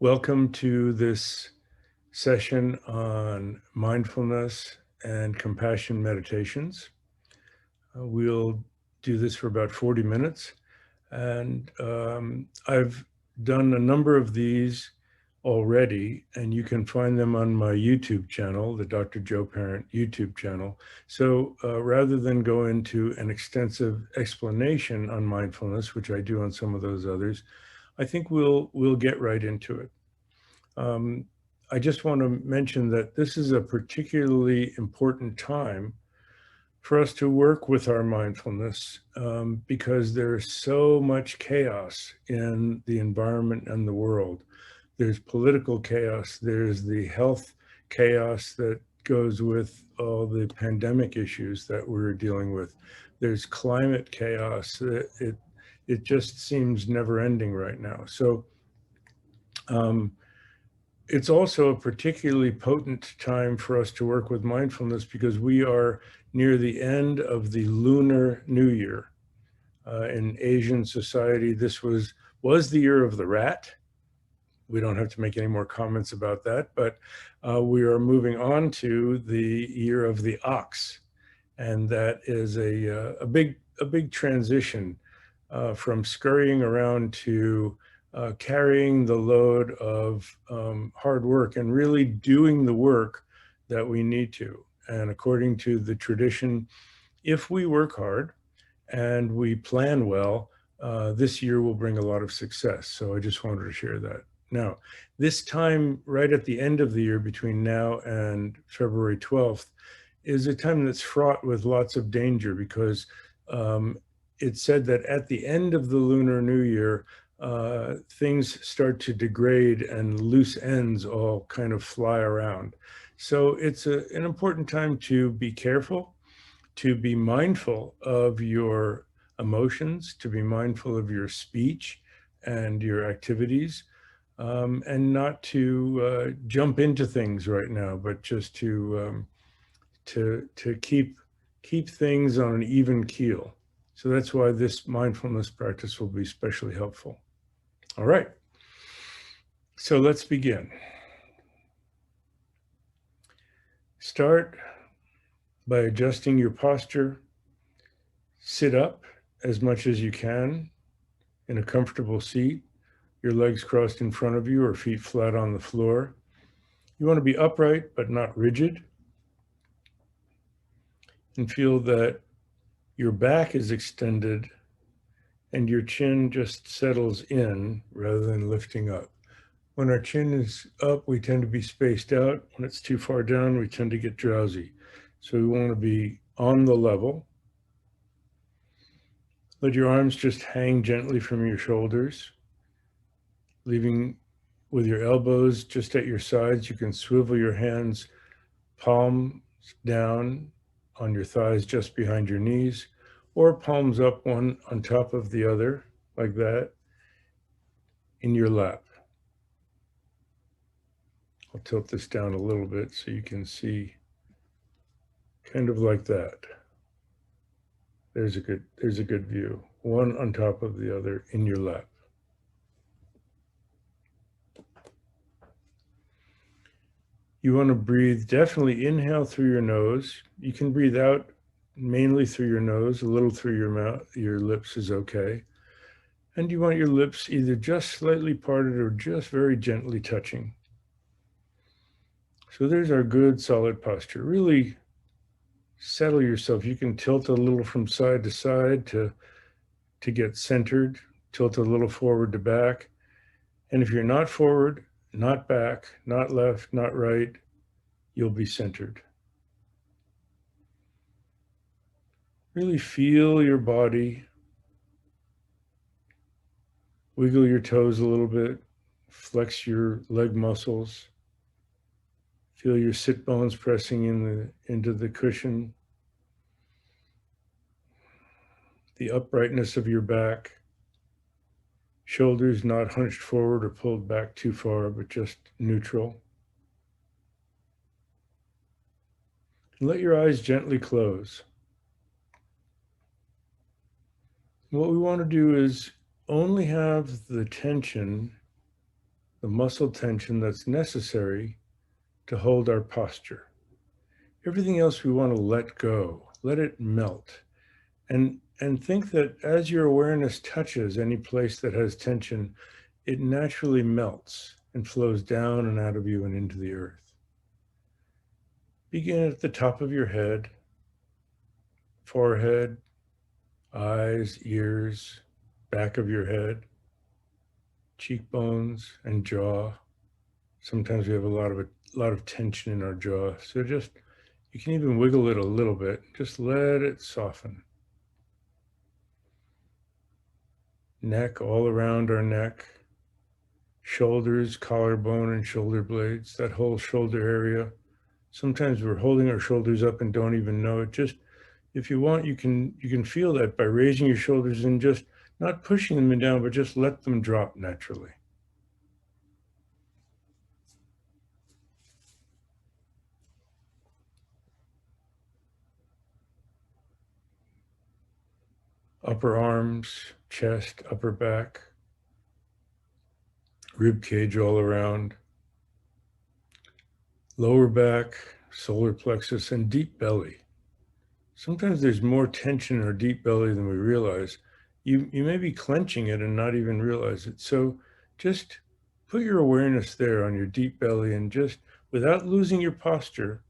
Welcome to this session on mindfulness and compassion meditations. We'll do this for about 40 minutes. And I've done a number of these already, and you can find them on my YouTube channel, the Dr. Joe Parent YouTube channel. So rather than go into an extensive explanation on mindfulness, which I do on some of those others, I think we'll get right into it. Um, I just want to mention that this is a particularly important time for us to work with our mindfulness because there's so much chaos in the environment and the world. There's political chaos, there's the health chaos that goes with all the pandemic issues that we're dealing with. There's climate chaos. It just seems never ending right now. So um, it's also a particularly potent time for us to work with mindfulness because we are near the end of the Lunar New Year. In Asian society, this was the year of the rat. We don't have to make any more comments about that, but we are moving on to the year of the ox, and that is a big transition from scurrying around to carrying the load of hard work and really doing the work that we need to. And according to the tradition, if we work hard and we plan well, this year will bring a lot of success. So I just wanted to share that. Now, this time right at the end of the year between now and February 12th is a time that's fraught with lots of danger because um, it's said that at the end of the Lunar New Year, things start to degrade and loose ends all kind of fly around. So it's an important time to be careful, to be mindful of your emotions, to be mindful of your speech and your activities, and not to jump into things right now, but just to keep things on an even keel. So that's why this mindfulness practice will be especially helpful. All right, so let's begin. Start by adjusting your posture. Sit up as much as you can in a comfortable seat, your legs crossed in front of you or feet flat on the floor. You want to be upright but not rigid, and feel that your back is extended and your chin just settles in rather than lifting up. When our chin is up, we tend to be spaced out. When it's too far down, we tend to get drowsy. So we want to be on the level. Let your arms just hang gently from your shoulders, leaving with your elbows just at your sides. You can swivel your hands palms down on your thighs just behind your knees, or palms up one on top of the other, like that, in your lap. I'll tilt this down a little bit so you can see, kind of like that. There's a good view. One on top of the other in your lap. You want to breathe, definitely inhale through your nose. You can breathe out mainly through your nose, a little through your mouth, your lips is okay. And you want your lips either just slightly parted or just very gently touching. So there's our good solid posture. Really settle yourself. You can tilt a little from side to side to get centered, tilt a little forward to back. And if you're not forward, not back, not left, not right, you'll be centered. Really feel your body. Wiggle your toes a little bit. Flex your leg muscles. Feel your sit bones pressing into the cushion. The uprightness of your back. Shoulders not hunched forward or pulled back too far, but just neutral. And let your eyes gently close. What we want to do is only have the tension the muscle tension that's necessary to hold our posture. Everything else we want to let go, let it melt. And think that as your awareness touches any place that has tension, it naturally melts and flows down and out of you and into the earth. Begin at the top of your head, forehead, eyes, ears, back of your head, cheekbones, and jaw. Sometimes we have a lot of tension in our jaw. So just you can even wiggle it a little bit. Just let it soften. Neck, all around our neck, shoulders, collarbone, and shoulder blades, that whole shoulder area. Sometimes we're holding our shoulders up and don't even know it. Just if you want, you can feel that by raising your shoulders and just not pushing them down, but just let them drop naturally. Upper arms, chest, upper back, rib cage all around, lower back, solar plexus, and deep belly. Sometimes there's more tension in our deep belly than we realize. You may be clenching it and not even realize it. So just put your awareness there on your deep belly and just, without losing your posture,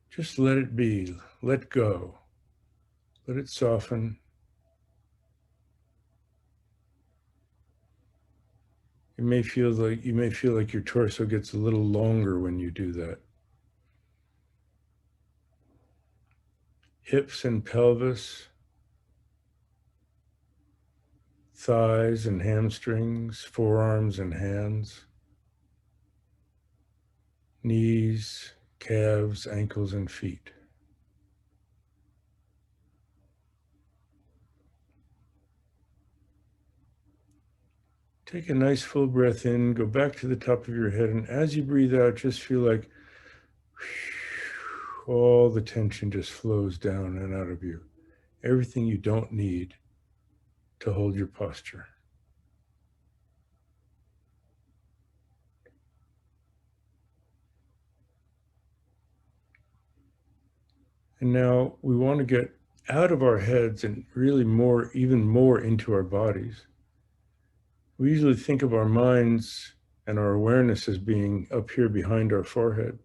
just let it be, let go, let it soften. You may feel like your torso gets a little longer when you do that. Hips and pelvis, thighs and hamstrings, forearms and hands, knees, calves, ankles, and feet. Take a nice full breath in, go back to the top of your head, and as you breathe out, just feel like all the tension just flows down and out of you. Everything you don't need to hold your posture. And now we want to get out of our heads and really even more into our bodies. We usually think of our minds and our awareness as being up here behind our forehead.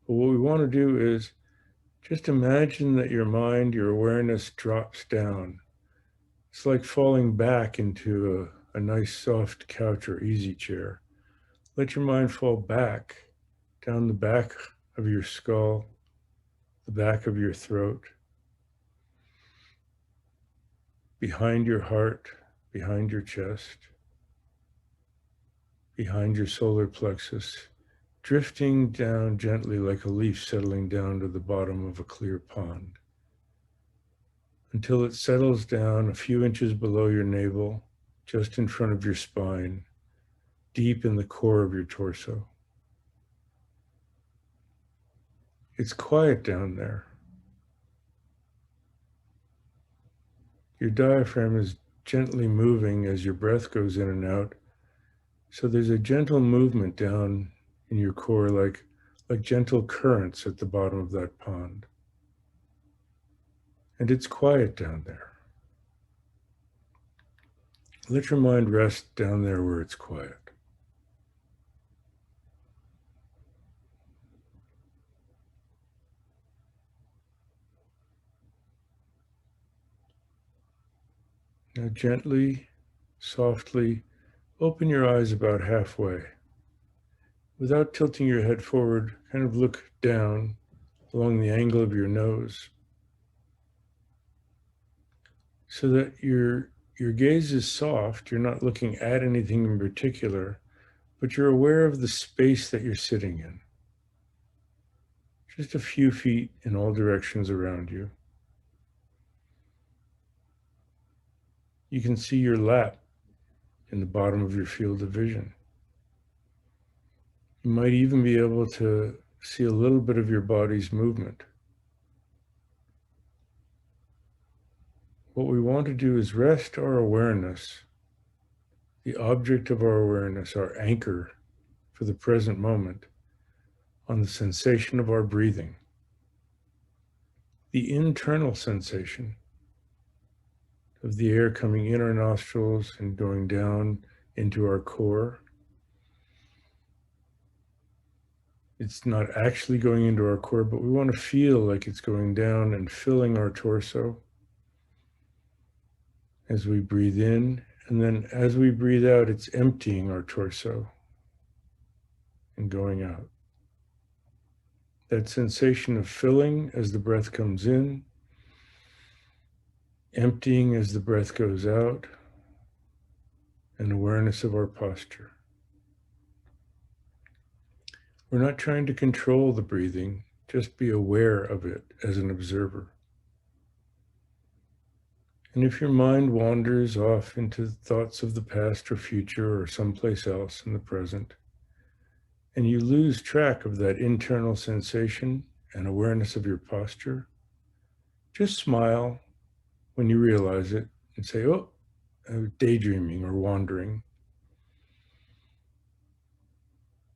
But what we want to do is just imagine that your mind, your awareness drops down. It's like falling back into a nice soft couch or easy chair. Let your mind fall back down the back of your skull, the back of your throat, behind your heart, behind your chest, behind your solar plexus, drifting down gently like a leaf settling down to the bottom of a clear pond, until it settles down a few inches below your navel, just in front of your spine, deep in the core of your torso. It's quiet down there. Your diaphragm is gently moving as your breath goes in and out. So there's a gentle movement down in your core, like gentle currents at the bottom of that pond. And it's quiet down there. Let your mind rest down there where it's quiet. Now gently, softly, open your eyes about halfway. Without tilting your head forward, kind of look down along the angle of your nose so that your gaze is soft. You're not looking at anything in particular, but you're aware of the space that you're sitting in. Just a few feet in all directions around you. You can see your lap in the bottom of your field of vision. You might even be able to see a little bit of your body's movement. What we want to do is rest our awareness, the object of our awareness, our anchor for the present moment, on the sensation of our breathing, the internal sensation of the air coming in our nostrils and going down into our core. It's not actually going into our core, but we want to feel like it's going down and filling our torso as we breathe in. And then as we breathe out, it's emptying our torso and going out. That sensation of filling as the breath comes in, emptying as the breath goes out, and awareness of our posture. We're not trying to control the breathing, just be aware of it as an observer. And if your mind wanders off into thoughts of the past or future or someplace else in the present, and you lose track of that internal sensation and awareness of your posture, just smile when you realize it and say, oh, I was daydreaming or wandering.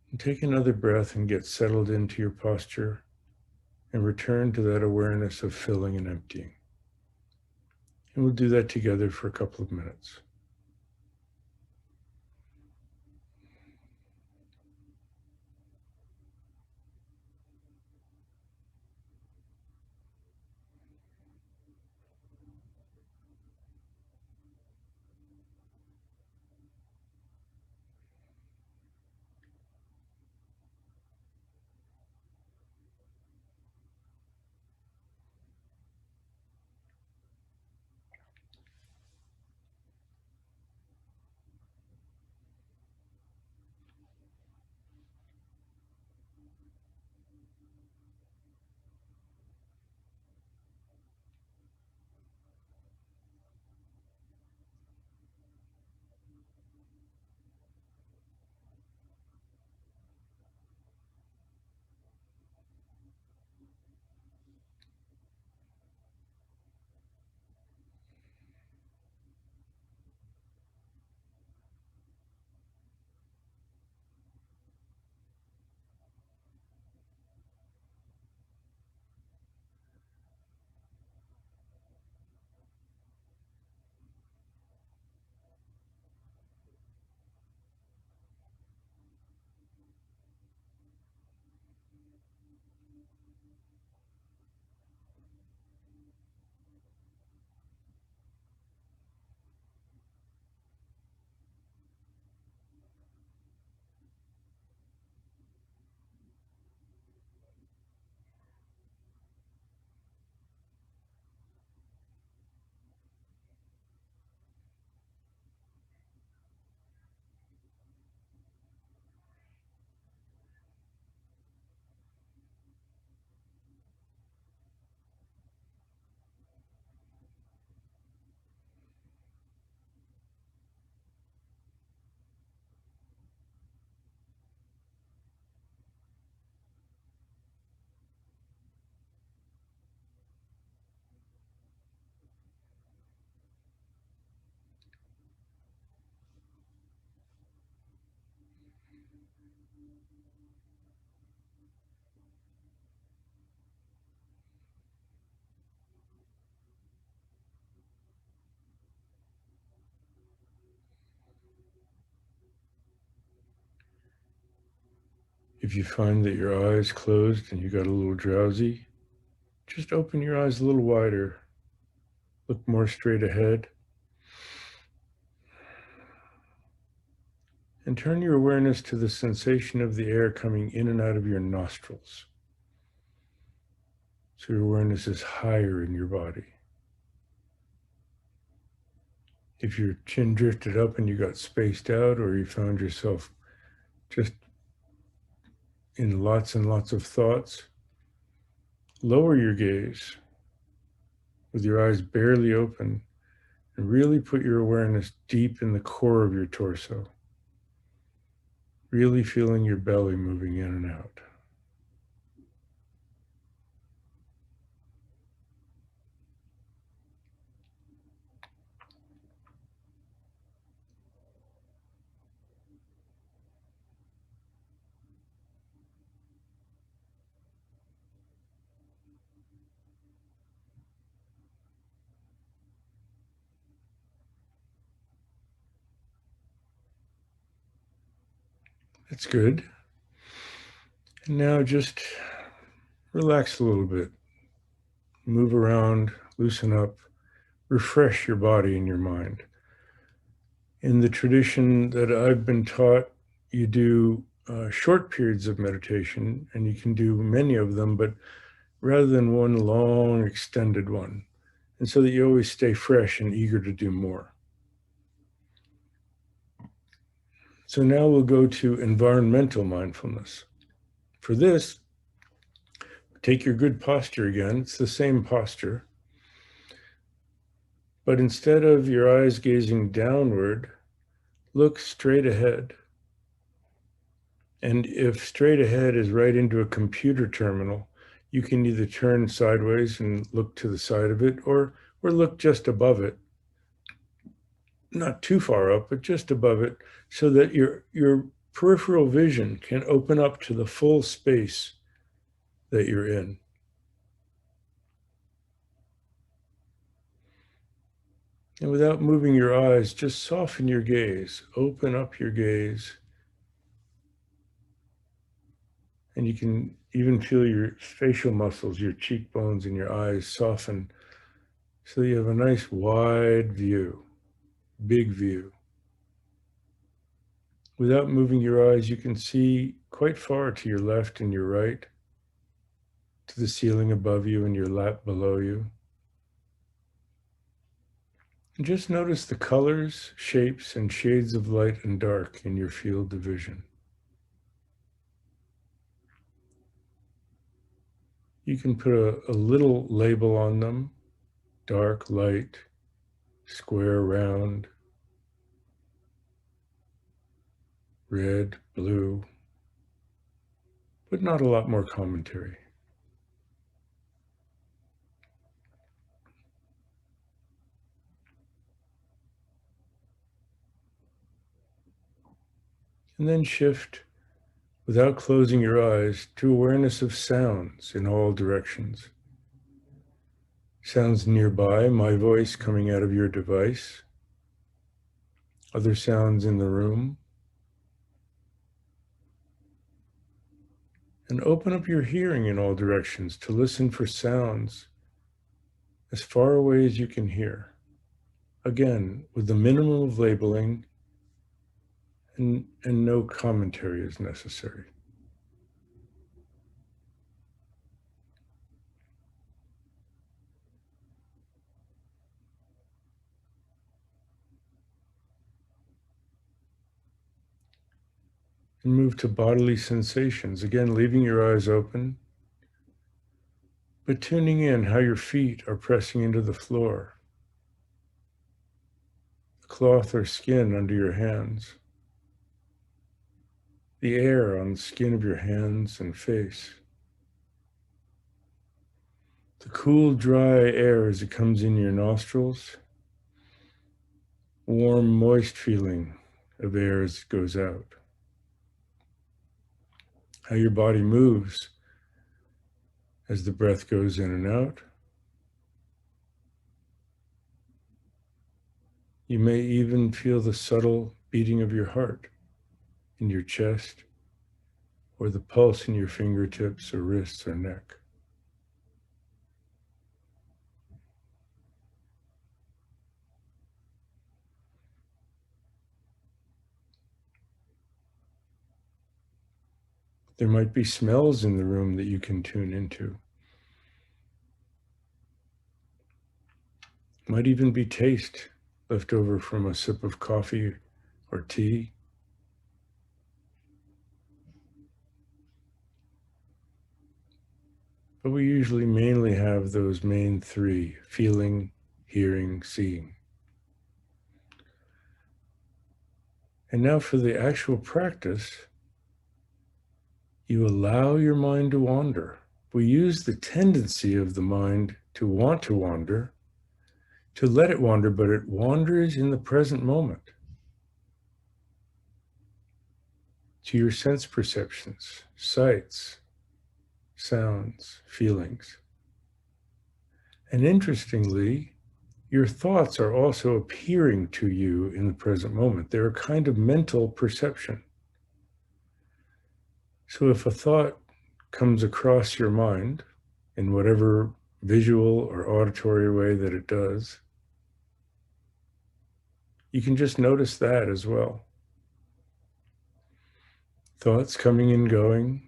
And take another breath and get settled into your posture and return to that awareness of filling and emptying. And we'll do that together for a couple of minutes. If you find that your eyes closed and you got a little drowsy, just open your eyes a little wider. Look more straight ahead. And turn your awareness to the sensation of the air coming in and out of your nostrils. So your awareness is higher in your body. If your chin drifted up and you got spaced out, or you found yourself just in lots and lots of thoughts, lower your gaze with your eyes barely open and really put your awareness deep in the core of your torso, really feeling your belly moving in and out. That's good. And now just relax a little bit. Move around, loosen up, refresh your body and your mind. In the tradition that I've been taught, you do short periods of meditation, and you can do many of them, but rather than one long, extended one, and so that you always stay fresh and eager to do more. So now we'll go to environmental mindfulness. For this, take your good posture again. It's the same posture, but instead of your eyes gazing downward, look straight ahead. And if straight ahead is right into a computer terminal, you can either turn sideways and look to the side of it, or look just above it, not too far up, but just above it, so that your peripheral vision can open up to the full space that you're in. And without moving your eyes, just soften your gaze, open up your gaze. And you can even feel your facial muscles, your cheekbones and your eyes soften, so you have a nice wide view, big view. Without moving your eyes, you can see quite far to your left and your right, to the ceiling above you and your lap below you. And just notice the colors, shapes, and shades of light and dark in your field of vision. You can put a little label on them: dark, light, square, round, red, blue, but not a lot more commentary. And then shift, without closing your eyes, to awareness of sounds in all directions. Sounds nearby, my voice coming out of your device, other sounds in the room. And open up your hearing in all directions to listen for sounds as far away as you can hear. Again, with the minimum of labeling, and no commentary is necessary. And move to bodily sensations. Again, leaving your eyes open, but tuning in how your feet are pressing into the floor, the cloth or skin under your hands, the air on the skin of your hands and face, the cool, dry air as it comes in your nostrils, warm, moist feeling of air as it goes out, how your body moves as the breath goes in and out. You may even feel the subtle beating of your heart in your chest, or the pulse in your fingertips or wrists or neck. There might be smells in the room that you can tune into. Might even be taste left over from a sip of coffee or tea. But we usually mainly have those main three: feeling, hearing, seeing. And now for the actual practice, you allow your mind to wander. We use the tendency of the mind to want to wander, to let it wander, but it wanders in the present moment to your sense perceptions, sights, sounds, feelings. And interestingly, your thoughts are also appearing to you in the present moment. They're a kind of mental perception. So if a thought comes across your mind in whatever visual or auditory way that it does, you can just notice that as well. Thoughts coming and going,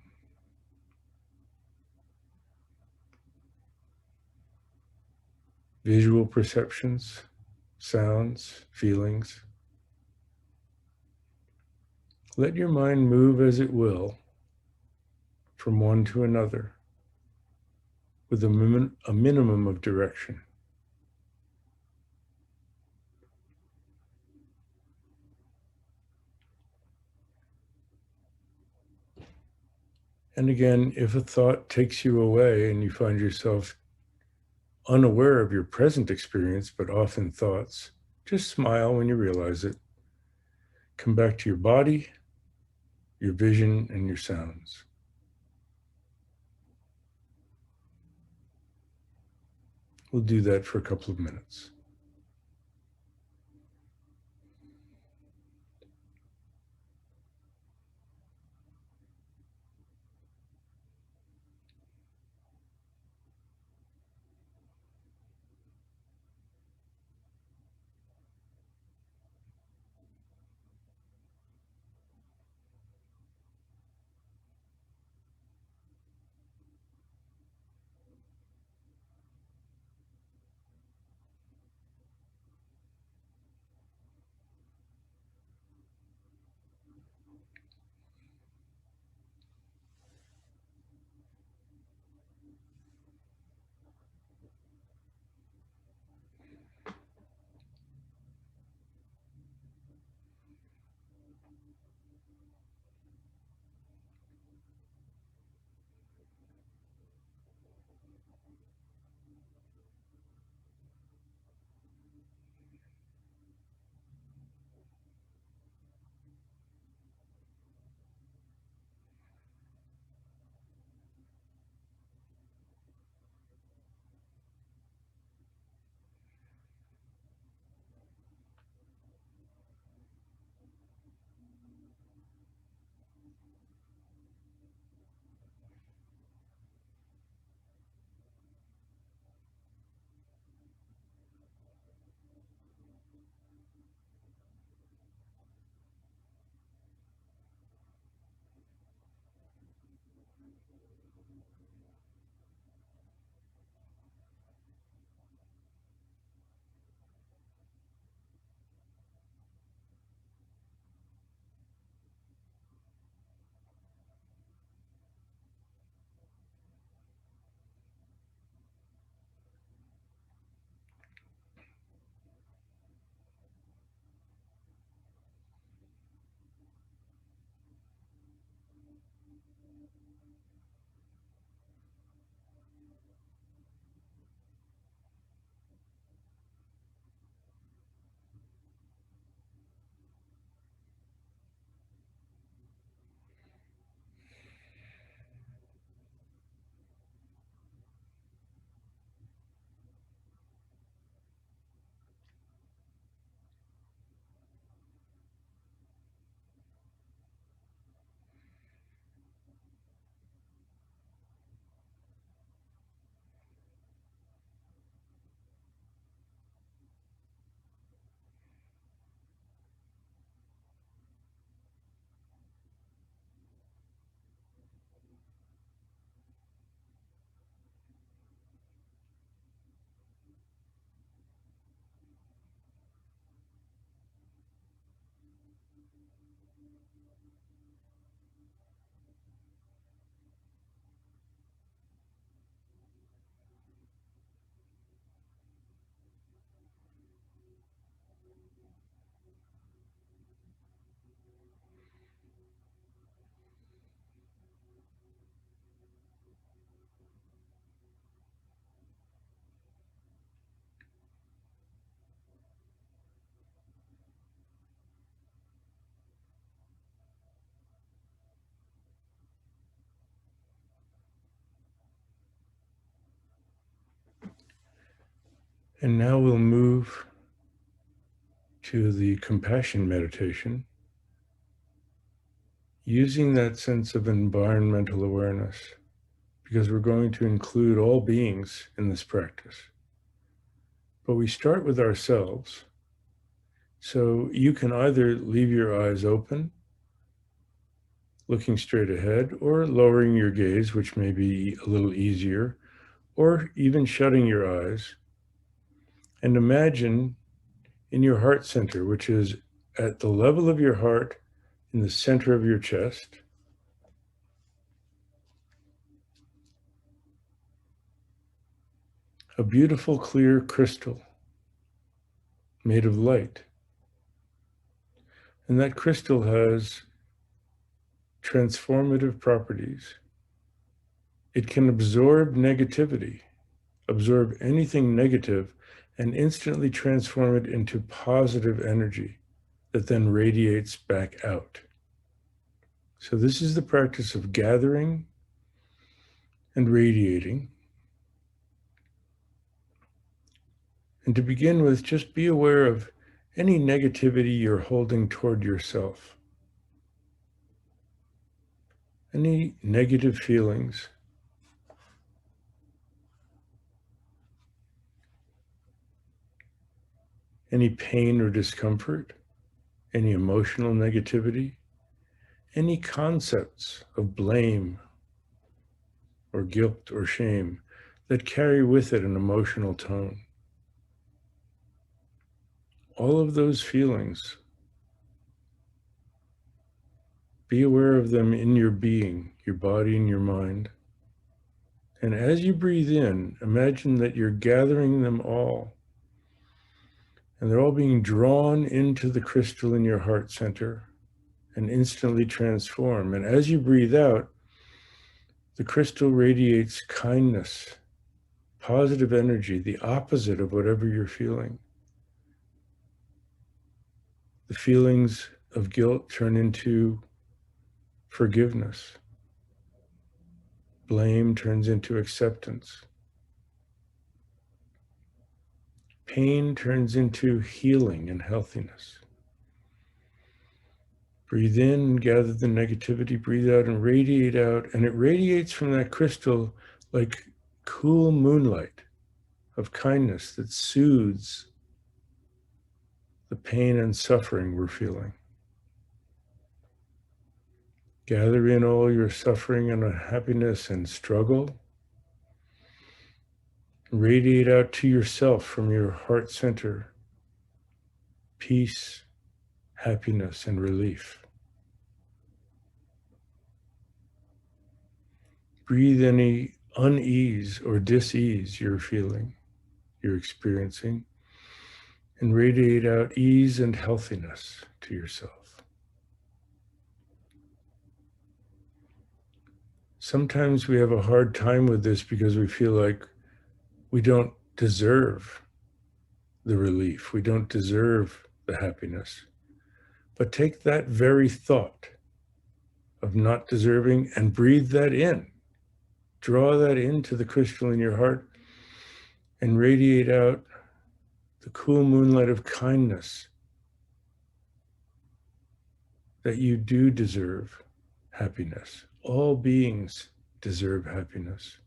visual perceptions, sounds, feelings. Let your mind move as it will from one to another with a minimum of direction. And again, if a thought takes you away and you find yourself unaware of your present experience, but off in thoughts, just smile when you realize it. Come back to your body, your vision, and your sounds. We'll do that for a couple of minutes. And now we'll move to the compassion meditation. using that sense of environmental awareness, because we're going to include all beings in this practice. But we start with ourselves. So you can either leave your eyes open, looking straight ahead, or lowering your gaze, which may be a little easier, or even shutting your eyes. And imagine in your heart center, which is at the level of your heart in the center of your chest, a beautiful clear crystal made of light. And that crystal has transformative properties. It can absorb negativity, absorb anything negative, and instantly transform it into positive energy that then radiates back out. So this is the practice of gathering and radiating. And to begin with, just be aware of any negativity you're holding toward yourself. Any negative feelings. Any pain or discomfort. Any emotional negativity. Any concepts of blame or guilt or shame that carry with it an emotional tone. All of those feelings, be aware of them in your being, your body and your mind. And as you breathe in, imagine that you're gathering them all, and they're all being drawn into the crystal in your heart center and instantly transform. And as you breathe out, the crystal radiates kindness, positive energy, the opposite of whatever you're feeling. The feelings of guilt turn into forgiveness. Blame turns into acceptance. Pain turns into healing and healthiness. Breathe in and gather the negativity, breathe out and radiate out. And it radiates from that crystal like cool moonlight of kindness that soothes the pain and suffering we're feeling. Gather in all your suffering and unhappiness and struggle. Radiate out to yourself from your heart center peace, happiness, and relief. Breathe any unease or dis-ease you're feeling, you're experiencing, and radiate out ease and healthiness to yourself. Sometimes we have a hard time with this because we feel like we don't deserve the relief, we don't deserve the happiness. But take that very thought of not deserving and breathe that in. Draw that into the crystal in your heart and radiate out the cool moonlight of kindness that you do deserve happiness. All beings deserve happiness.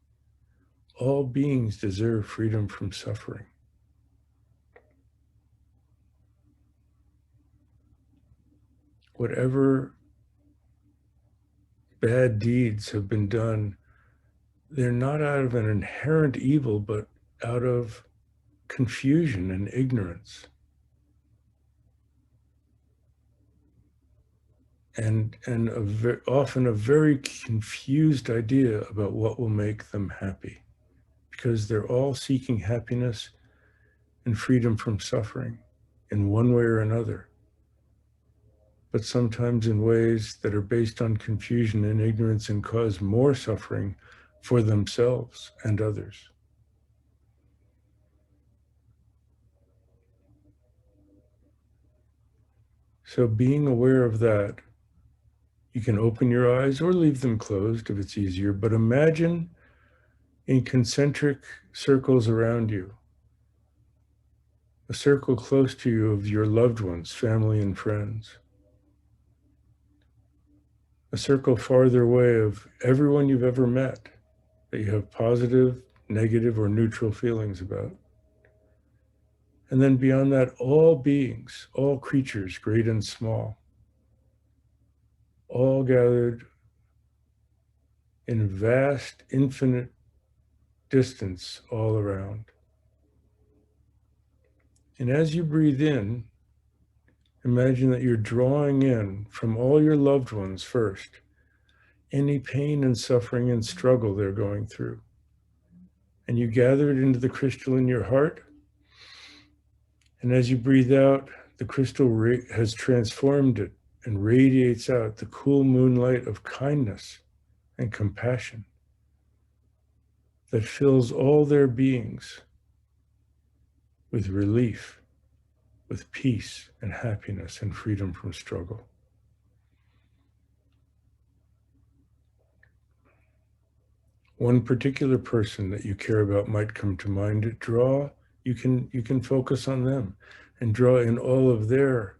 All beings deserve freedom from suffering. Whatever bad deeds have been done, they're not out of an inherent evil, but out of confusion and ignorance. And often a very confused idea about what will make them happy, because they're all seeking happiness and freedom from suffering in one way or another, but sometimes in ways that are based on confusion and ignorance and cause more suffering for themselves and others. So being aware of that, you can open your eyes or leave them closed if it's easier, but imagine in concentric circles around you, a circle close to you of your loved ones, family and friends. a circle farther away of everyone you've ever met that you have positive, negative, or neutral feelings about. And then beyond that, all beings, all creatures, great and small, all gathered in vast, infinite distance all around. And as you breathe in, imagine that you're drawing in from all your loved ones first, any pain and suffering and struggle they're going through. And you gather it into the crystal in your heart. And as you breathe out, the crystal has transformed it and radiates out the cool moonlight of kindness and compassion that fills all their beings with relief, with peace and happiness and freedom from struggle. One particular person that you care about might come to mind. You can focus on them and draw in all of their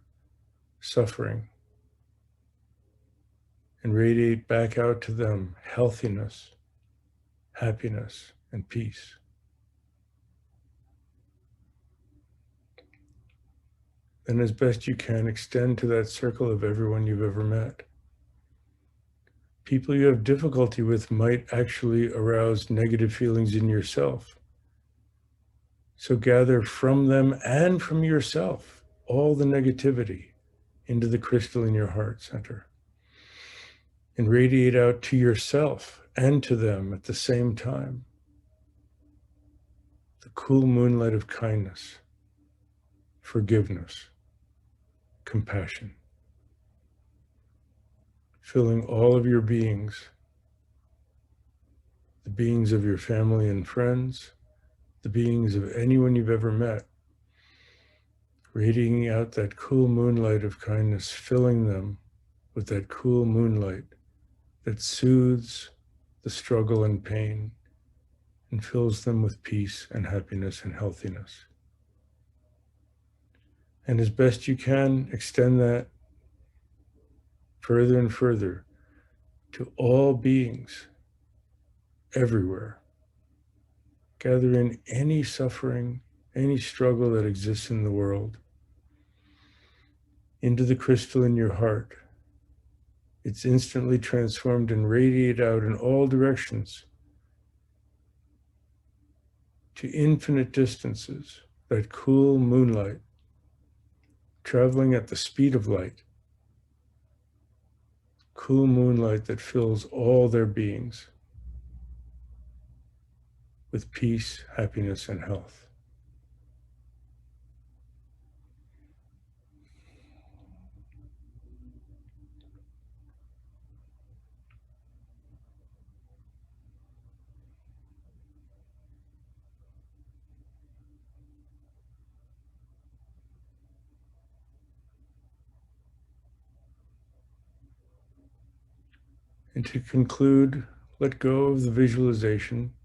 suffering and radiate back out to them healthiness, happiness, and peace. Then as best you can, extend to that circle of everyone you've ever met. People you have difficulty with might actually arouse negative feelings in yourself. So gather from them and from yourself all the negativity into the crystal in your heart center and radiate out to yourself and to them at the same time. The cool moonlight of kindness, forgiveness, compassion, filling all of your beings, the beings of your family and friends, the beings of anyone you've ever met, radiating out that cool moonlight of kindness, filling them with that cool moonlight that soothes the struggle and pain and fills them with peace and happiness and healthiness. And as best you can, extend that further and further to all beings everywhere. Gather in any suffering, any struggle that exists in the world into the crystal in your heart. It's instantly transformed and radiate out in all directions to infinite distances, that cool moonlight traveling at the speed of light, cool moonlight that fills all their beings with peace, happiness, and health. And to conclude, let go of the visualization.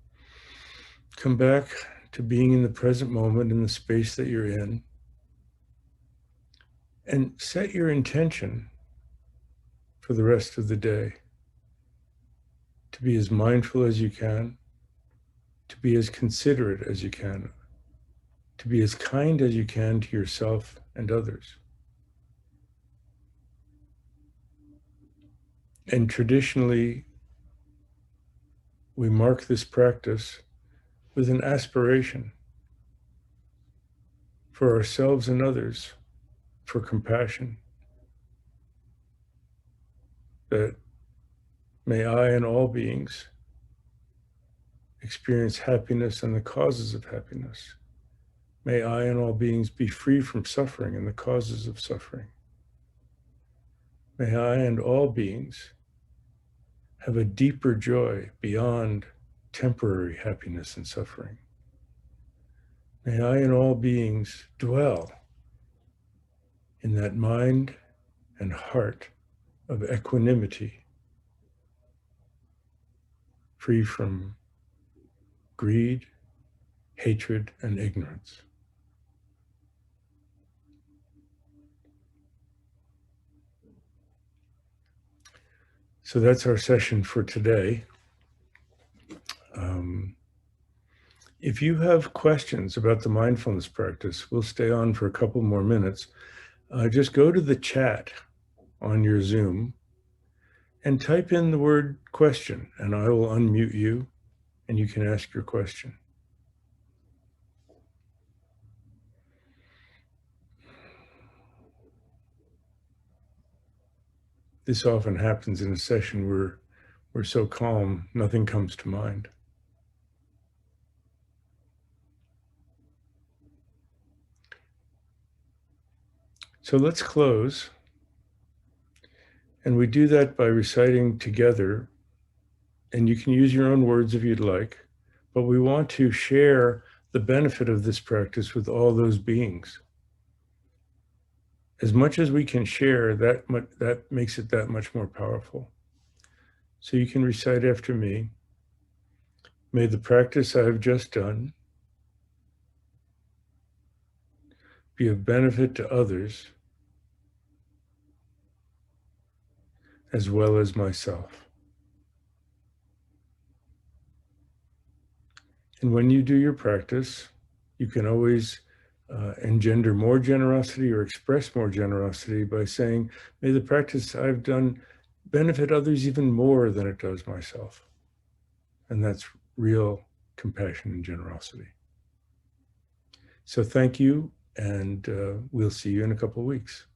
Come back to being in the present moment in the space that you're in. And set your intention for the rest of the day to be as mindful as you can, to be as considerate as you can, to be as kind as you can to yourself and others. And traditionally, we mark this practice with an aspiration for ourselves and others, for compassion, that may I and all beings experience happiness and the causes of happiness. May I and all beings be free from suffering and the causes of suffering. May I and all beings have a deeper joy beyond temporary happiness and suffering. May I and all beings dwell in that mind and heart of equanimity, free from greed, hatred, and ignorance. So that's our session for today. If you have questions about the mindfulness practice, we'll stay on for a couple more minutes. Just go to the chat on your Zoom and type in the word question, and I will unmute you and you can ask your question. This often happens in a session where we're so calm, nothing comes to mind. So let's close. And we do that by reciting together, and you can use your own words if you'd like, but we want to share the benefit of this practice with all those beings. As much as we can share, that makes it that much more powerful. So you can recite after me. May the practice I have just done be of benefit to others as well as myself. And when you do your practice, you can always engender more generosity or express more generosity by saying, may the practice I've done benefit others even more than it does myself. And that's real compassion and generosity. So thank you, and we'll see you in a couple of weeks.